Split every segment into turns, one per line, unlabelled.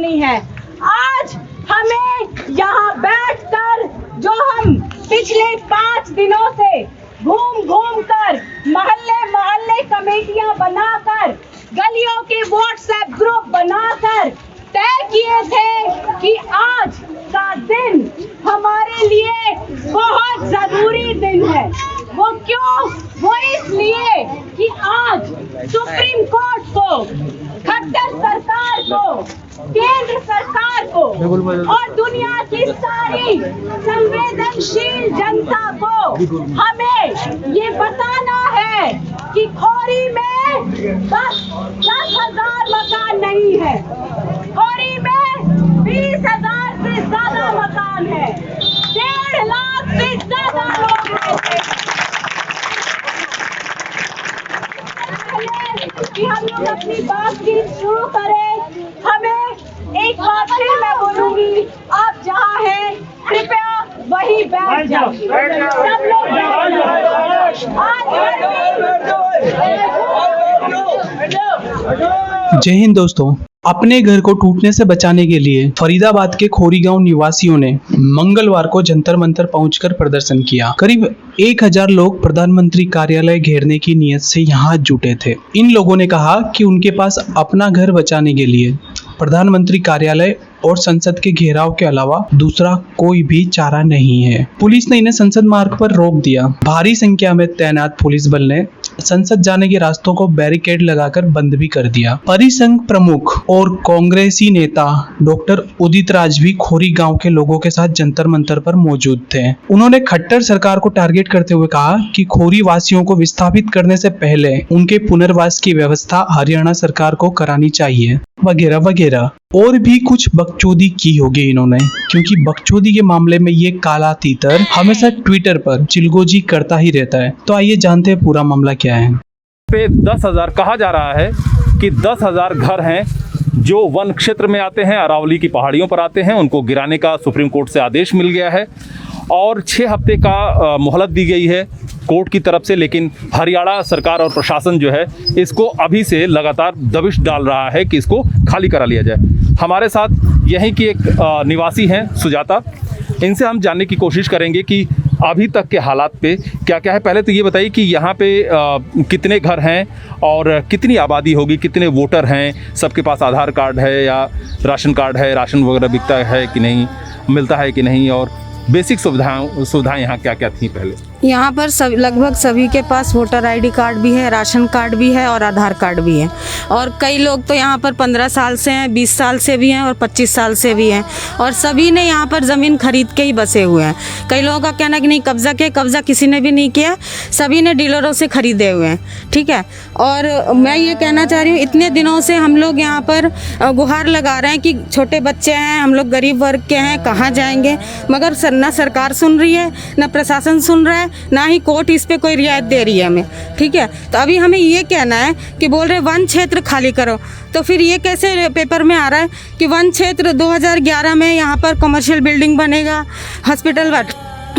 करनी है। आज हमें यहाँ बैठकर जो हम पिछले 5 दिनों से घूम कर मोहल्ले कमेटियां बनाकर गलियों के व्हाट्सएप ग्रुप बनाकर तय किए थे कि आज का दिन हमारे लिए बहुत जरूरी दिन है। वो क्यों? वो इसलिए कि आज सुप्रीम कोर्ट को, खट्टर सरकार को, केंद्र सरकार को और दुनिया की सारी संवेदनशील जनता को हमें ये बताना है कि खोरी में 10,000 मकान नहीं है, खोरी में 20,000 से ज्यादा मकान है, 1.5 लाख से ज्यादा लोग रहते हैं। कि हम लोग अपनी बातचीत शुरू करें, हमें एक बात फिर मैं बोलूंगी, आप जहाँ हैं कृपया वही बैठ जाओ, सब लोग
जय हिंद दोस्तों। अपने घर को टूटने से बचाने के लिए फरीदाबाद के खोरी गांव निवासियों ने मंगलवार को जंतर मंतर पहुंचकर प्रदर्शन किया। करीब 1000 लोग प्रधानमंत्री कार्यालय घेरने की नीयत से यहां जुटे थे। इन लोगों ने कहा कि उनके पास अपना घर बचाने के लिए प्रधानमंत्री कार्यालय और संसद के घेराव के अलावा दूसरा कोई भी चारा नहीं है। पुलिस ने इन्हें संसद मार्ग पर रोक दिया। भारी संख्या में तैनात पुलिस बल ने संसद जाने के रास्तों को बैरिकेड लगाकर बंद भी कर दिया। परिसंघ प्रमुख और कांग्रेसी नेता डॉक्टर उदित राज भी खोरी गांव के लोगों के साथ जंतर मंतर पर मौजूद थे। उन्होंने खट्टर सरकार को टारगेट करते हुए कहा कि खोरी वासियों को विस्थापित करने से पहले उनके पुनर्वास की व्यवस्था हरियाणा सरकार को करानी चाहिए, वगैरह वगैरह। और भी कुछ बकचोदी की होगी इन्होंने, क्योंकि बकचोदी के मामले में ये काला तीतर हमेशा ट्विटर पर चिलगोजी करता ही रहता है। तो आइए जानते हैं पूरा मामला क्या है।
पे 10,000 कहा जा रहा है कि 10,000 घर हैं जो वन क्षेत्र में आते हैं, अरावली की पहाड़ियों पर आते हैं। उनको गिराने का सुप्रीम कोर्ट से आदेश मिल गया है और 6 हफ्ते का मोहलत दी गई है कोर्ट की तरफ से। लेकिन हरियाणा सरकार और प्रशासन जो है इसको अभी से लगातार दबिश डाल रहा है कि इसको खाली करा लिया जाए। हमारे साथ यहीं की एक निवासी हैं सुजाता, इनसे हम जानने की कोशिश करेंगे कि अभी तक के हालात पे क्या क्या है। पहले तो ये बताइए कि यहाँ पे कितने घर हैं और कितनी आबादी होगी, कितने वोटर हैं, सबके पास आधार कार्ड है या राशन कार्ड है, राशन वगैरह बिकता है कि नहीं, मिलता है कि नहीं, और बेसिक सुविधाएं यहाँ क्या क्या थी पहले?
यहाँ पर लगभग सभी के पास वोटर आईडी कार्ड भी है, राशन कार्ड भी है और आधार कार्ड भी है। और कई लोग तो यहाँ पर 15 साल से हैं, 20 साल से भी हैं और 25 साल से भी हैं। और सभी ने यहाँ पर ज़मीन खरीद के ही बसे हुए हैं। कई लोगों का कहना है कि नहीं कब्ज़ा किसी ने भी नहीं किया, सभी ने डीलरों से खरीदे हुए हैं। ठीक है। और मैं ये कहना चाह रही हूँ, इतने दिनों से हम लोग यहाँ पर गुहार लगा रहे हैं कि छोटे बच्चे हैं, हम लोग गरीब वर्ग के हैं, कहाँ जाएंगे, मगर ना सरकार सुन रही है, ना प्रशासन सुन रहा है, ना ही कोर्ट इस पे कोई रियायत दे रही है हमें। ठीक है। तो अभी हमें ये कहना है कि बोल रहे वन क्षेत्र खाली करो, तो फिर ये कैसे पेपर में आ रहा है कि वन क्षेत्र 2011 में यहाँ पर कमर्शियल बिल्डिंग बनेगा, हॉस्पिटल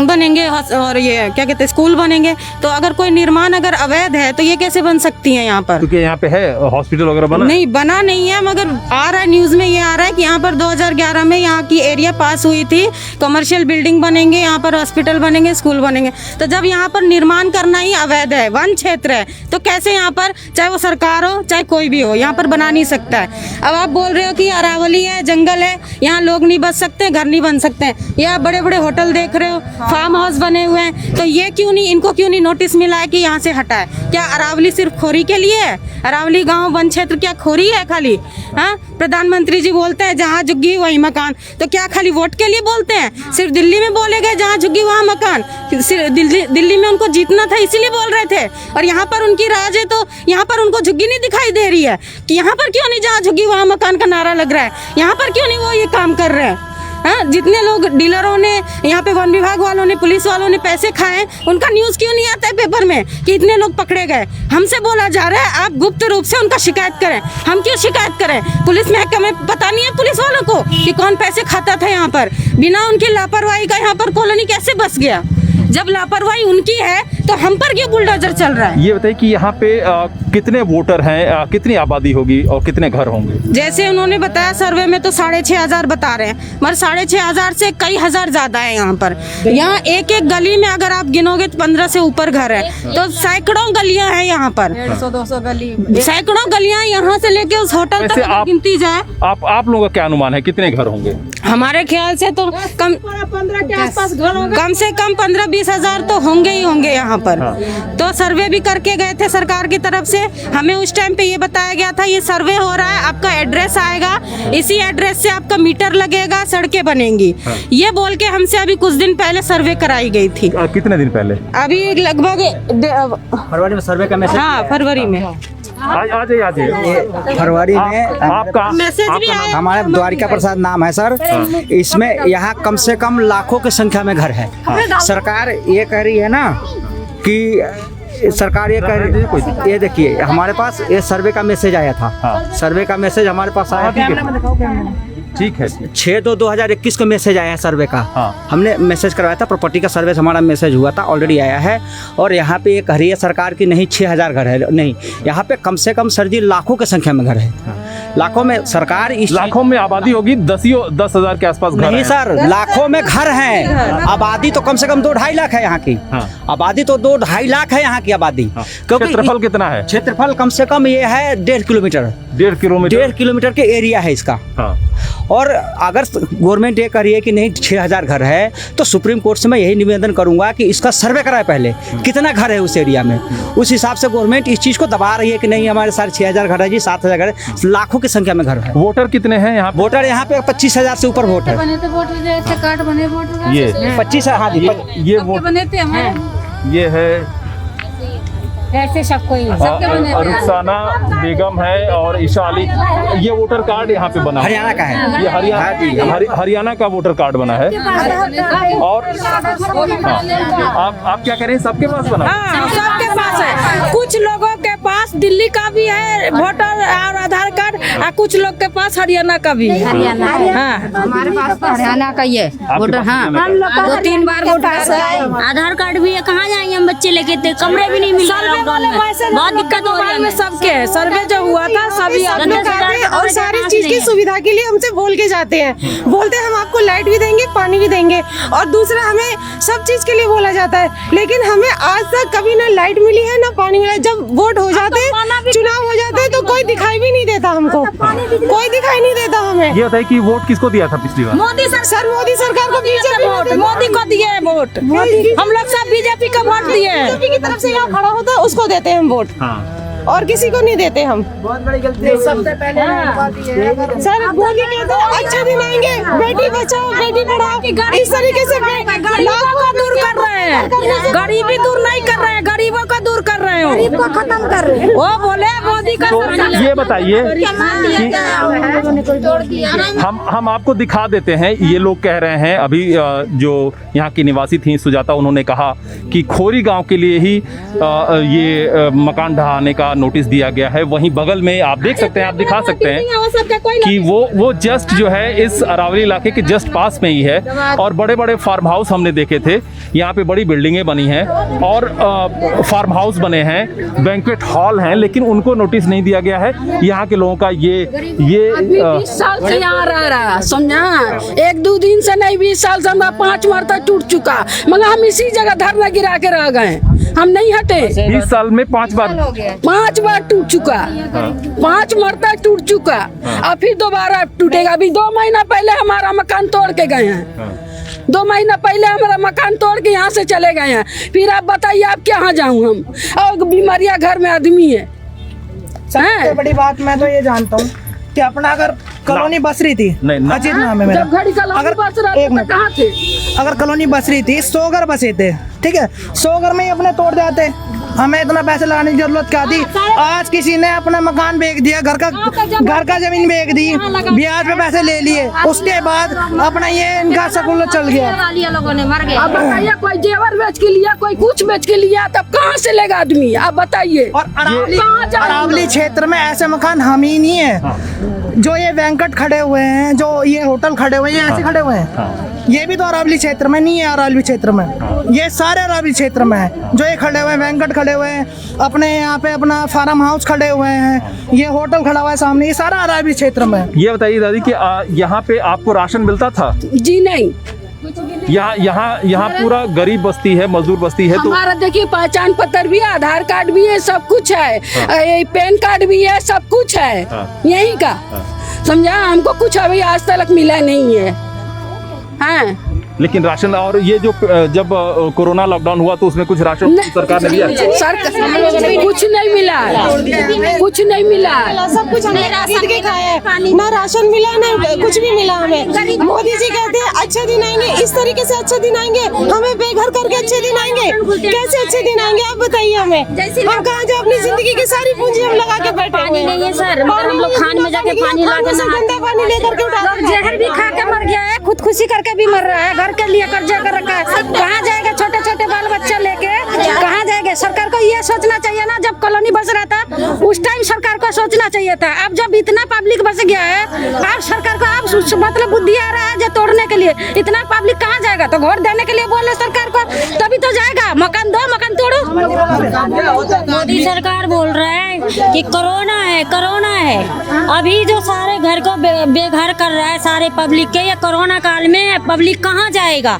बनेंगे और ये क्या कहते हैं स्कूल बनेंगे। तो अगर कोई निर्माण अगर अवैध है तो ये कैसे बन सकती है यहाँ पर?
क्योंकि यहाँ पे है हॉस्पिटल वगैरह
बना नहीं है, मगर आ रहा है न्यूज़ में, ये आ रहा है कि यहाँ पर 2011 में यहाँ की एरिया पास हुई थी, कमर्शियल बिल्डिंग बनेंगे, यहाँ पर हॉस्पिटल बनेंगे, स्कूल बनेंगे। तो जब यहाँ पर निर्माण करना ही अवैध है, वन क्षेत्र है, तो कैसे यहाँ पर चाहे वो सरकार हो चाहे कोई भी हो यहाँ पर बना नहीं सकता है। अब आप बोल रहे हो कि अरावली है, जंगल है, यहाँ लोग नहीं बस सकते, घर नहीं बन सकते हैं, या बड़े बड़े होटल देख रहे हो, फार्म हाउस बने हुए हैं, तो ये क्यों नहीं, इनको क्यों नहीं नोटिस मिला है कि यहाँ से हटाए? क्या अरावली सिर्फ खोरी के लिए है? अरावली गांव वन क्षेत्र क्या खोरी है खाली? हाँ, प्रधानमंत्री जी बोलते हैं जहाँ झुग्गी वही मकान, तो क्या खाली वोट के लिए बोलते हैं? सिर्फ दिल्ली में बोले गए जहाँ झुग्गी वहाँ मकान, दिल्ली में उनको जीतना था इसीलिए बोल रहे थे, और यहाँ पर उनकी राज है तो यहाँ पर उनको झुग्गी नहीं दिखाई दे रही है कि यहाँ पर क्यों नहीं जहाँ झुग्गी वहाँ मकान का नारा लग रहा है, यहाँ पर क्यों नहीं वो ये काम कर रहे हैं? हाँ, जितने लोग डीलरों ने यहाँ पे वन विभाग वालों ने पुलिस वालों ने पैसे खाए, उनका न्यूज़ क्यों नहीं आता है पेपर में कि इतने लोग पकड़े गए? हमसे बोला जा रहा है आप गुप्त रूप से उनका शिकायत करें। हम क्यों शिकायत करें? पुलिस महकमे में पता नहीं है पुलिस वालों को कि कौन पैसे खाता था यहाँ पर? बिना उनकी लापरवाही का यहाँ पर कॉलोनी कैसे बस गया? जब लापरवाही उनकी है तो हम पर क्यों बुलडोजर चल रहा है?
ये बताइए कि यहाँ पे कितने वोटर हैं, कितनी आबादी होगी और कितने घर होंगे?
जैसे उन्होंने बताया सर्वे में तो 6,500 बता रहे हैं, मगर 6,500 से कई हजार ज्यादा है यहाँ पर। यहाँ एक एक गली में अगर आप गिनोगे तो 15 से ऊपर घर है, तो सैकड़ों गलियां हैं यहाँ पर,
150-200 गली,
सैकड़ों गलियां यहाँ से लेके उस होटल तक
वैसे
गिनती जाए।
आप लोगों का क्या अनुमान है, कितने घर होंगे?
हमारे ख्याल से तो
15 के आसपास घर होगा।
कम से कम 15-20 हजार तो होंगे ही होंगे यहाँ पर। तो सर्वे भी करके गए थे सरकार की तरफ से, हमें उस टाइम पे ये बताया गया था ये सर्वे हो रहा है, आपका एड्रेस आएगा, इसी एड्रेस से आपका मीटर लगेगा, सड़कें बनेंगी। ये बोल के हमसे अभी कुछ दिन पहले सर्वे कराई गई थी।
कितने दिन पहले?
अभी लगभग
फरवरी में सर्वे का मैसेज।
हाँ, फरवरी में।
आ जाइए।
फरवरी में
आपका
मैसेज भी आया।
हमारे द्वारिका प्रसाद नाम है सर। इसमें यहाँ कम से कम लाखों की संख्या में घर है। सरकार ये कह रही है ना कि सरकार ये कह रही है, ये देखिए हमारे पास ये सर्वे का मैसेज आया था। सर्वे का मैसेज हमारे पास आया था,
ठीक है।
6/2/2021 को मैसेज आया है सर्वे का।
हाँ।
हमने मैसेज करवाया था, प्रॉपर्टी का सर्वे से हमारा मैसेज हुआ था, ऑलरेडी आया है। और यहाँ पे ये कह रही है सरकार की नहीं 6,000 घर है, नहीं, यहाँ पे कम से कम सर जी लाखों की संख्या में घर है। लाखों में सरकार इस
लाखों में आबादी होगी, 10,000 के आसपास घर
नहीं
हैं।
सर, लाखों में घर हैं। आबादी तो कम से कम 2-2.5 लाख है यहाँ की। आबादी तो 2-2.5 लाख है यहाँ की आबादी। क्योंकि
क्षेत्रफल कितना है?
क्षेत्रफल कम से कम ये है 1.5 किलोमीटर।
1.5
किलोमीटर के एरिया है इसका। और अगर गवर्नमेंट ये कह रही है कि नहीं 6,000 घर है, तो सुप्रीम कोर्ट से मैं यही निवेदन करूंगा कि इसका सर्वे कराए पहले, कितना घर है उस एरिया में। उस हिसाब से गवर्नमेंट इस चीज़ को दबा रही है कि नहीं हमारे सारे 6,000 घर है जी, 7,000 घर है, लाखों की संख्या में घर है।
वोटर कितने हैं यहाँ?
वोटर यहाँ पे 25,000 से ऊपर वोट है।
ये
25, हाँ जी,
ये वोट
बने थे हमारे,
ये है
ऐसे सबको ही
रुखसाना बेगम है और ईशा अली। ये वोटर कार्ड यहाँ पे बना है,
हरियाणा का है।
ये हरियाणा का वोटर कार्ड बना है। और आप क्या कह रहे हैं, सबके पास बना है?
हाँ, सबके पास है। कुछ लोगों के पास दिल्ली का भी है वोटर और आधार कार्ड, और कुछ लोग के पास हरियाणा का भी है। हाँ,
हमारे पास तो हरियाणा का ही है वोटर। हाँ, 2-3 बार वोट
आधार कार्ड भी है, कहाँ जाएंगे हम बच्चे लेके, कमरे भी नहीं मिल रहे, बहुत दिक्कत हो रही है।
सबके है, सर्वे जो हुआ था सभी
और सारी चीज की सुविधा के लिए हमसे बोल के जाते हैं, बोलते हैं हम आपको लाइट भी देंगे, पानी भी देंगे, और दूसरा हमें सब चीज के लिए बोला जाता है, लेकिन हमें आज तक कभी ना लाइट मिली है ना पानी मिला है। जब वोट हो जाते हैं, चुनाव हो जाते हैं, तो कोई दिखाई भी नहीं देता हमको, कोई दिखाई नहीं देता हमें।
ये बताइए कि वोट किसको दिया था पिछली बार?
मोदी सरकार को, बीजेपी
मोदी को दिए है वोट। हम लोग सब बीजेपी को वोट दिए हैं।
बीजेपी की तरफ से यहाँ खड़ा होता है उसको देते हैं हम वोट, और किसी को नहीं देते हम।
बहुत बड़ी गलती है।
सबसे पहले सर मोदी कहते हैं अच्छे दिन आएंगे, बेटी बचाओ बेटी पढ़ाओ, इस तरीके से
गरीबों को दूर कर रहे हैं, गरीबी दूर नहीं कर रहे हैं, गरीबों को दूर कर रहे हैं,
गरीब को खत्म कर रहे हैं।
वो बोले मोदी का।
तो ये बताइए कि हम आपको दिखा देते हैं। ये लोग कह रहे हैं, अभी जो यहाँ की निवासी थी सुजाता, उन्होंने कहा कि खोरी गांव के लिए ही ये मकान ढहाने का नोटिस दिया गया है। वहीं बगल में आप देख सकते हैं, आप दिखा सकते हैं कि वो जस्ट जो है इस अरावली इलाके के जस्ट पास में ही है। और बड़े बड़े फार्म हाउस हमने देखे थे, यहाँ पे बड़ी बिल्डिंगें बनी हैं और फार्म हाउस बने हैं, बैंक्वेट हॉल हैं, लेकिन उनको नोटिस नहीं दिया गया है। यहाँ के लोगों का ये
20 साल से यहाँ रह रहा है, समझा, 1-2 दिन से नहीं, 20 साल से हमारा 5 मरता टूट चुका, मगर हम इसी जगह धरना गिरा के रह गए, हम नहीं हटे।
20 साल में 5
बार टूट चुका, 5 मरता टूट चुका, और फिर दोबारा टूटेगा। अभी 2 महीना पहले हमारा मकान तोड़ के गए हैं, 2 महीना पहले हमारा मकान तोड़ के यहाँ से चले गए हैं। फिर आप बताइए आप कहाँ जाऊँ हम, और बीमारियाँ घर में आदमी है।
सबसे बड़ी बात मैं तो ये जानता हूँ कि अपना अगर कॉलोनी बस रही थी, अजीत नाम है मेरा, अगर कॉलोनी बस रही थी 100 घर बसे थे, ठीक है, 100 घर में ही अपने तोड़ जाते, हमें इतना पैसे लगाने की जरूरत क्या थी। आज किसी ने अपना मकान बेच दिया, घर का जमीन बेच दी, ब्याज पे पैसे ले लिए, उसके बाद अपना ये इनका सकूल चल गया।
लोगों ने मर गए।
आप बताइए, कोई जेवर बेच के लिया, कोई कुछ बेच के लिया, तब कहाँ से लेगा आदमी, आप बताइए।
और अरावली क्षेत्र में ऐसे मकान हम ही नहीं है, जो ये बैंकट खड़े हुए हैं, जो ये होटल खड़े हुए हैं, ये ऐसे खड़े हुए हैं, ये भी तो अरावली क्षेत्र में नहीं है, अरावली क्षेत्र में ये सारे अरावली क्षेत्र में है। जो ये खड़े हुए हैं, वेंकट खड़े हुए हैं, अपने यहाँ पे अपना फार्म हाउस खड़े हुए हैं, ये होटल खड़ा हुआ है सामने, ये सारा अरावली क्षेत्र में है।
ये बताइए दादी कि यहाँ पे आपको राशन मिलता था?
जी नहीं,
यहाँ पूरा गरीब बस्ती है, मजदूर बस्ती है। तो
हमारा देखिए पहचान पत्र भी है, आधार कार्ड भी है, सब कुछ है, पैन कार्ड भी है, सब कुछ है यही का। समझा, हमको कुछ अभी आज तक मिला नहीं है। हाँ,
लेकिन राशन, और ये जो जब कोरोना लॉकडाउन हुआ तो उसमें कुछ राशन सरकार ने दिया?
सरकार कुछ नहीं मिला, कुछ नहीं मिला,
सब कुछ हमने खरीद के खाया है, ना राशन मिला ना कुछ भी मिला हमें। मोदी जी कहते हैं अच्छे दिन आएंगे, इस तरीके से अच्छे दिन आएंगे, हमें बेघर करके अच्छे दिन आएंगे। कैसे अच्छे दिन आएंगे आप बताइए हमें? हम कहाँ जाए, अपनी जिंदगी की सारी पूंजी हम लगा के बैठे हुए हैं सर।
हम लोग खान में जाके पानी
गंदा पानी लेकर के उठा,
जहर भी खा के मर गया है, खुदकुशी करके भी मर रहा है, घर के लिए कर्जा कर रखा है। कहाँ जाएगा छोटे छोटे बाल बच्चे लेके, कहाँ जाएंगे? सरकार को ये सोचना चाहिए ना, जब कॉलोनी बस रहा था उस टाइम सरकार को सोचना चाहिए था। अब जब इतना पब्लिक बस गया है, अब सरकार को अब मतलब बुद्धि आ रहा है जो तोड़ने के लिए। इतना पब्लिक कहाँ जाएगा? तो घर देने के लिए बोले सरकार को, तभी तो जाएगा। मकान दो, मकान तोड़ो।
मोदी सरकार बोल रहा है कि कोरोना है, कोरोना है। अभी जो सारे घर को बेघर कर रहा है सारे पब्लिक के, ये कोरोना काल में पब्लिक कहाँ जाएगा?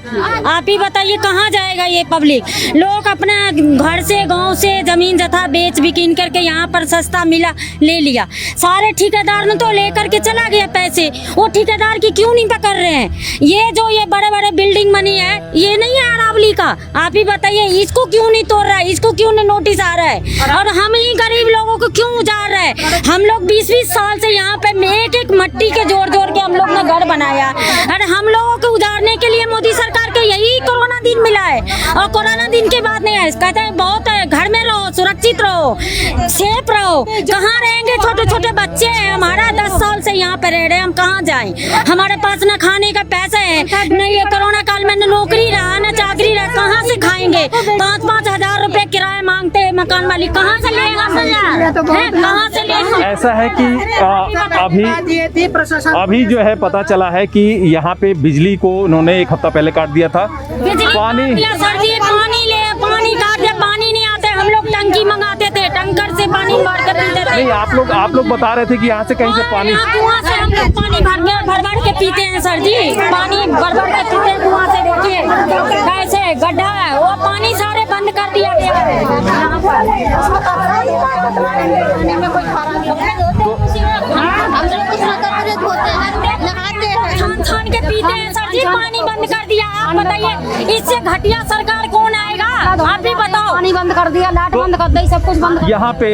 आप ही बताइए कहाँ जाएगा ये पब्लिक? लोग अपना घर से गांव से जमीन जथा बेच बिकिन करके यहाँ पर सस्ता मिला ले लिया। सारे ठेकेदार ने तो लेकर के चला गया पैसे। वो ठेकेदार की क्यों नहीं पकड़ रहे हैं? ये जो ये बड़े बड़े बिल्डिंग बनी है, ये नहीं है अरावली का? आप ही बताइए, इसको क्यों नहीं तोड़ रहा है? इसको क्यों नहीं नोटिस आ रहा है? और हम ही गरीब लोगों को क्यों उजाड़ रहा है? हम लोग 20-20 साल से यहाँ पे एक एक मट्टी के जोड़ जोड़ के हम लोग ने घर बनाया। अरे हम लोगों को उजाड़ने के लिए मोदी सरकार के यही कोरोना दिन मिला है। और कोरोना दिन के बाद नहीं है, कहते हैं बहुत है, घर में रहो, सुरक्षित रहो, सेफ रहो। कहाँ रहेंगे? छोटे छोटे बच्चे हैं, हमारा 10 साल से यहाँ पे रह रहे हैं, हम कहाँ जाएं? हमारे पास न खाने का पैसा है, न ये कोरोना काल में न नौकरी रहा न चाकरी रहा, कहाँ से खाएंगे? 5-5 हजार रुपए किराया मांगते हैं मकान मालिक, कहाँ से लेगा? कहाँ से लेगा?
ऐसा है कि अभी जो है पता चला है कि यहाँ पे बिजली को उन्होंने 1 हफ्ता पहले काट दिया था। पानी
सर जी पानी काट दिया, पानी नहीं आते। हम लोग टंकी मंगाते थे, टंकर से पानी भर कर पीते थे।
नहीं, आप लोग बता रहे थे कि यहाँ से कहीं से पानी,
कुआं से हम लोग पानी भर के पीते हैं सर जी। पानी भर के पीते हैं कुआं से। देखिए कैसे गड्ढा है, वो पानी सारे बंद कर दिया गया है। छान के पीते हैं सर जी, पानी बंद कर दिया। आप बताइए इससे घटिया सरकार कौन आएगा? आप भी बताओ। पानी बंद कर दिया, लाइट बंद कर दी, सब कुछ बंद कर।
यहाँ पे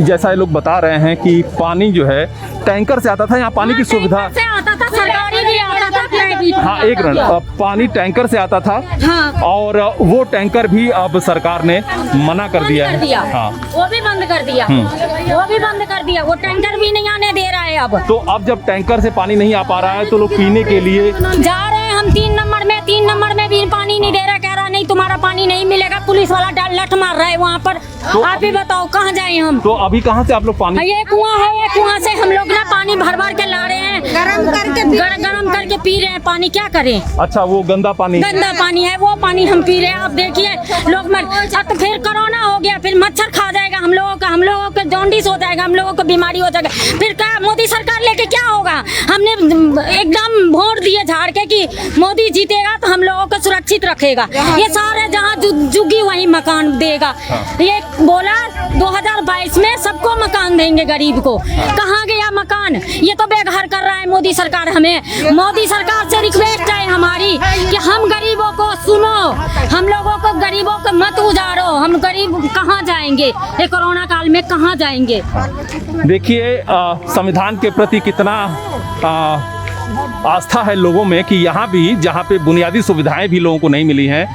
जैसा ये लोग बता रहे हैं कि पानी जो है टैंकर से आता था, यहाँ पानी की सुविधा
से आता था, सरकारी भी आता था, प्राइवेट।
हाँ, एक मिनट, पानी टैंकर से आता था।
हाँ।
और वो टैंकर भी अब सरकार ने मना कर दिया है। हाँ,
वो भी बंद कर दिया, वो भी बंद कर दिया। वो टैंकर भी नहीं आने दे रहा है अब।
तो अब जब टैंकर से पानी नहीं आ पा रहा है तो लोग पीने के लिए
जा रहे हैं। हम 3 नंबर में भी पानी नहीं दे रहा, कह रहा नहीं तुम्हारा पानी नहीं मिलेगा। पुलिस वाला लठ मार रहा है वहाँ पर।
तो
आप ही बताओ कहाँ जाए हम?
तो अभी कहाँ से आप लोग पानी?
ये कुआं है, ये कुआं से हम लोग ना पानी भर भर के ला रहे हैं, गरम करके पी रहे हैं। पानी क्या करें?
अच्छा, वो गंदा पानी
है, वो पानी हम पी रहे हैं। आप देखिए लोग मर। अब तो फिर कोरोना हो गया, फिर मच्छर खा जाएगा हम लोगों को जॉन्डिस हो जाएगा, हम लोगों को बीमारी हो जाएगा। फिर क्या मोदी सरकार लेके क्या होगा? हमने एकदम वोट दिए झाड़ के कि मोदी जीतेगा तो हम लोगों को सुरक्षित रखेगा। ये सारे जहाँ जुगी वही मकान देगा। ये बोला 2022 में सबको मकान देंगे गरीब को। कहाँ गया मकान? ये तो बेघर कर रहा है मोदी सरकार। हमें मोदी सरकार से रिक्वेस्ट है हमारी कि हम गरीबों को सुनो, हम लोगों को गरीबों को मत उजाड़ो। हम गरीब कहाँ जाएंगे? ये कोरोना काल में कहाँ जाएंगे?
देखिए संविधान के प्रति कितना आस्था है लोगों में कि यहाँ भी जहाँ पे बुनियादी सुविधाएं भी लोगों को नहीं मिली हैं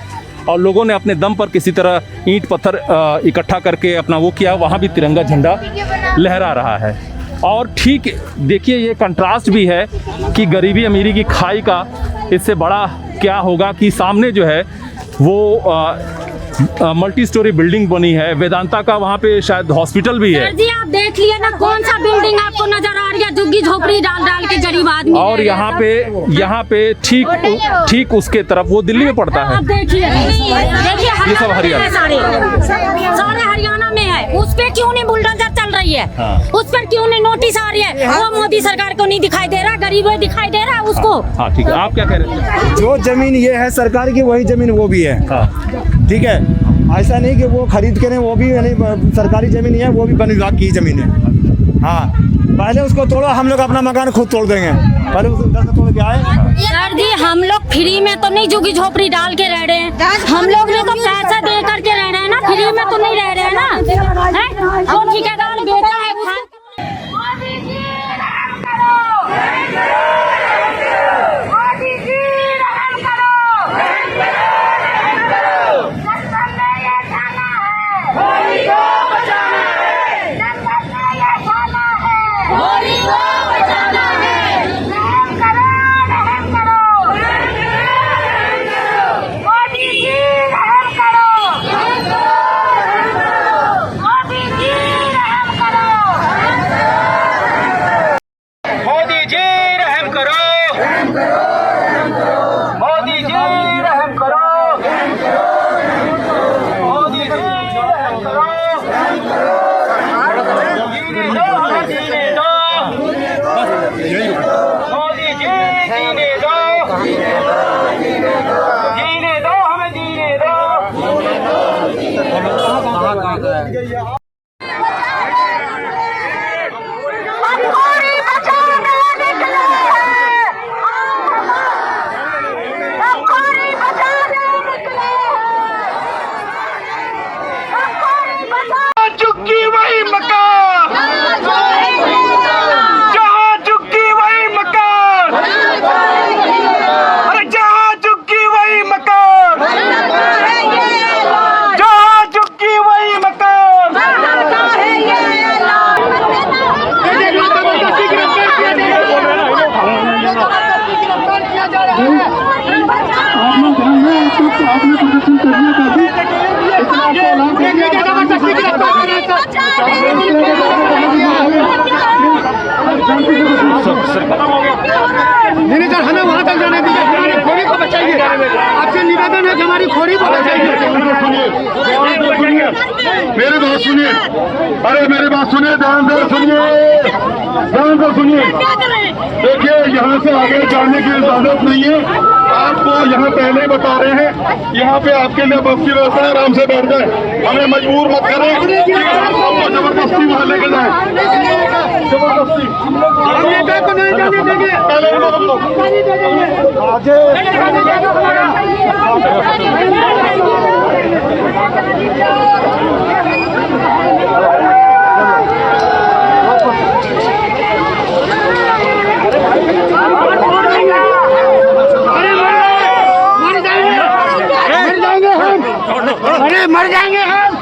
और लोगों ने अपने दम पर किसी तरह ईंट पत्थर इकट्ठा करके अपना वो किया, वहाँ भी तिरंगा झंडा लहरा रहा है। और ठीक देखिए ये कंट्रास्ट भी है कि गरीबी अमीरी की खाई का इससे बड़ा क्या होगा कि सामने जो है वो मल्टी स्टोरी बिल्डिंग बनी है, वेदांता का वहाँ पे शायद हॉस्पिटल भी है।
सर जी आप देख लिए ना, कौन सा बिल्डिंग आपको नजर आ रही है, झुग्गी झोपड़ी डाल डाल के गरीब आदमी।
और यहाँ पे ठीक उसके तरफ वो दिल्ली में पड़ता है।
आप देखिए
ये सब हरियाणा,
सारे हरियाणा में है। उस पे क्यों नहीं बुलडोजर चल रही है? उस पर क्यों नहीं नोटिस आ रही है? वो मोदी सरकार को नहीं दिखाई दे रहा, गरीबों दिखाई दे रहा है उसको।
हाँ ठीक है, आप क्या कह रहे थे?
जो जमीन ये है सरकार की, वही जमीन वो भी है। ठीक है, ऐसा नहीं कि वो खरीद के नहीं, वो भी यानी सरकारी जमीन है, वो भी वन विभाग की जमीन है। हाँ, पहले उसको तोड़ो, हम लोग अपना मकान खुद तोड़ देंगे, पहले उसको घर से तोड़ के आए।
सर जी हम लोग फ्री में तो नहीं झुग्गी झोपड़ी डाल के रह रहे हैं, हम लोग ने तो पैसा दे करके रह रहे हैं ना, फ्री में तो नहीं रह रहे हैं ना। वो ठेकेदार बेटा है
हमें वहाँ तक जाने दीजिए, हमारी खोरी को बचाइए। आपसे निवेदन है कि हमारी खोरी को बचाइए।
मेरी बात सुनिए, अरे मेरी बात सुनिए, ध्यान से सुनिए। देखिए यहाँ से आगे जाने की इजाजत नहीं है, आपको यहाँ पहले ही बता रहे हैं, यहाँ पे आपके लिए बस की व्यवस्था है, आराम से बैठ जाए, हमें मजबूर मत करें, आपको जबरदस्ती वहाँ लेके जाए, जबरदस्ती नहीं जाने देंगे। पहले
अरे मर जाएंगे हम।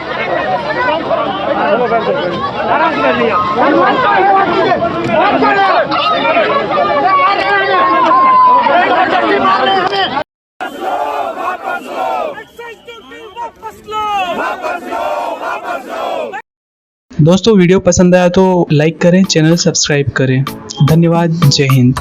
दोस्तों वीडियो पसंद आया तो लाइक करें, चैनल सब्सक्राइब करें। धन्यवाद, जय हिंद।